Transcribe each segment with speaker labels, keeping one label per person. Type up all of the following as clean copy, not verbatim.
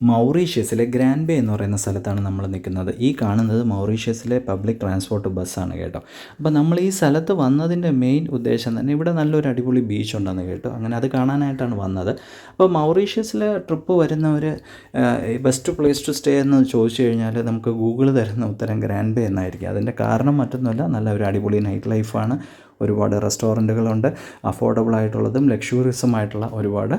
Speaker 1: മൗറീഷ്യസിലെ grand bay എന്ന് പറയുന്ന സ്ഥലത്താണ് നമ്മൾ നിൽക്കുന്നത്. ഈ കാണുന്നത് മൗറീഷ്യസിലെ പബ്ലിക് ട്രാൻസ്പോർട്ട് ബസ്സാണ് കേട്ടോ. അപ്പോൾ നമ്മൾ ഈ സ്ഥലത്ത് വന്നതിൻ്റെ മെയിൻ ഉദ്ദേശം തന്നെ ഇവിടെ നല്ലൊരു അടിപൊളി ബീച്ച് ഉണ്ടെന്ന് കേട്ടോ. അങ്ങനെ അത് കാണാനായിട്ടാണ് വന്നത്. അപ്പോൾ മൗറീഷ്യസിൽ ട്രിപ്പ് വരുന്നവർ ബെസ്റ്റ് പ്ലേസ് ടു സ്റ്റേ എന്ന് ചോദിച്ചു കഴിഞ്ഞാൽ നമുക്ക് ഗൂഗിൾ തരുന്ന ഉത്തരം ഗ്രാൻഡ് ബേ എന്നായിരിക്കും. അതിൻ്റെ കാരണം മറ്റൊന്നുമല്ല, നല്ല ഒരു അടിപൊളി നൈറ്റ് ലൈഫാണ്. ഒരുപാട് റെസ്റ്റോറൻറ്റുകളുണ്ട്. അഫോർഡബിൾ ആയിട്ടുള്ളതും ലക്ഷൂറിയസും ആയിട്ടുള്ള ഒരുപാട്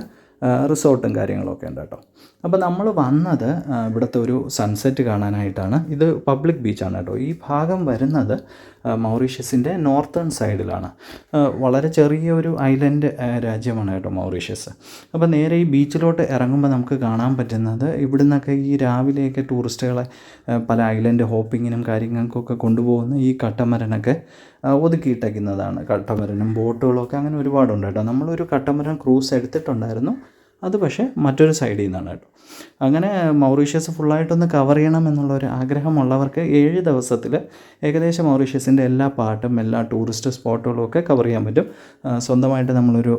Speaker 1: റിസോർട്ടും കാര്യങ്ങളൊക്കെ ഉണ്ട് കേട്ടോ. അപ്പോൾ നമ്മൾ വന്നത് ഇവിടുത്തെ ഒരു സൺസെറ്റ് കാണാനായിട്ടാണ്. ഇത് പബ്ലിക് ബീച്ചാണ് കേട്ടോ. ഈ ഭാഗം വരുന്നത് മൗറീഷ്യസിൻ്റെ നോർത്തേൺ സൈഡിലാണ്. വളരെ ചെറിയൊരു ഐലൻഡ് രാജ്യമാണ് കേട്ടോ മൗറീഷ്യസ്. അപ്പോൾ നേരെ ഈ ബീച്ചിലോട്ട് ഇറങ്ങുമ്പോൾ നമുക്ക് കാണാൻ പറ്റുന്നത് ഇവിടുന്നൊക്കെ ഈ രാവിലെയൊക്കെ ടൂറിസ്റ്റുകളെ പല ഐലൻഡ് ഹോപ്പിങ്ങിനും കാര്യങ്ങൾക്കൊക്കെ കൊണ്ടുപോകുന്ന ഈ കട്ടമരനൊക്കെ ഒതുക്കിയിട്ടേക്കുന്നതാണ്. കട്ടമരനും ബോട്ടുകളൊക്കെ അങ്ങനെ ഒരുപാടുണ്ട് കേട്ടോ. നമ്മളൊരു കട്ടമരൻ ക്രൂസ് എടുത്തിട്ടുണ്ടായിരുന്നു. അത് പക്ഷേ മറ്റൊരു സൈഡിൽ നിന്നാണ് കേട്ടോ. അങ്ങനെ മൗറീഷ്യസ് ഫുള്ളായിട്ടൊന്ന് കവർ ചെയ്യണം എന്നുള്ളൊരു ആഗ്രഹമുള്ളവർക്ക് 7 ദിവസത്തിൽ ഏകദേശം മൗറീഷ്യസിൻ്റെ എല്ലാ പാർട്ടും എല്ലാ ടൂറിസ്റ്റ് സ്പോട്ടുകളും ഒക്കെ കവർ ചെയ്യാൻ പറ്റും. സ്വന്തമായിട്ട് നമ്മളൊരു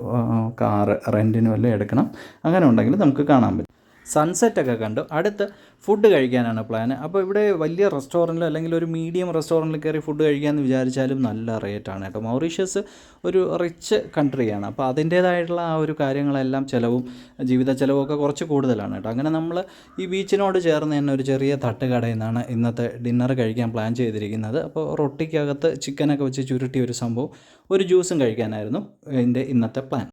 Speaker 1: കാറ് റെൻറ്റിന് വല്ലതും എടുക്കണം. അങ്ങനെ ഉണ്ടെങ്കിൽ നമുക്ക് കാണാൻ പറ്റും. സൺസെറ്റൊക്കെ കണ്ടു. അടുത്ത് ഫുഡ് കഴിക്കാനാണ് പ്ലാൻ. അപ്പോൾ ഇവിടെ വലിയ റെസ്റ്റോറൻറ്റിൽ അല്ലെങ്കിൽ ഒരു മീഡിയം റെസ്റ്റോറൻറ്റിൽ കയറി ഫുഡ് കഴിക്കാമെന്ന് വിചാരിച്ചാലും നല്ല റേറ്റാണ് കേട്ടോ. മൗറീഷ്യസ് ഒരു റിച്ച് കൺട്രിയാണ്. അപ്പോൾ അതിൻ്റേതായിട്ടുള്ള ആ ഒരു കാര്യങ്ങളെല്ലാം ചിലവും ജീവിത ചിലവൊക്കെ കുറച്ച് കൂടുതലാണ് കേട്ടോ. അങ്ങനെ നമ്മൾ ഈ ബീച്ചിനോട് ചേർന്ന് തന്നെ ഒരു ചെറിയ തട്ടുകടയിൽ നിന്നാണ് ഇന്നത്തെ ഡിന്നർ കഴിക്കാൻ പ്ലാൻ ചെയ്തിരിക്കുന്നത്. അപ്പോൾ റൊട്ടിക്കകത്ത് ചിക്കനൊക്കെ വെച്ച് ചുരുട്ടിയ ഒരു സംഭവം, ഒരു ജ്യൂസും കഴിക്കാനായിരുന്നു എൻ്റെ ഇന്നത്തെ പ്ലാൻ.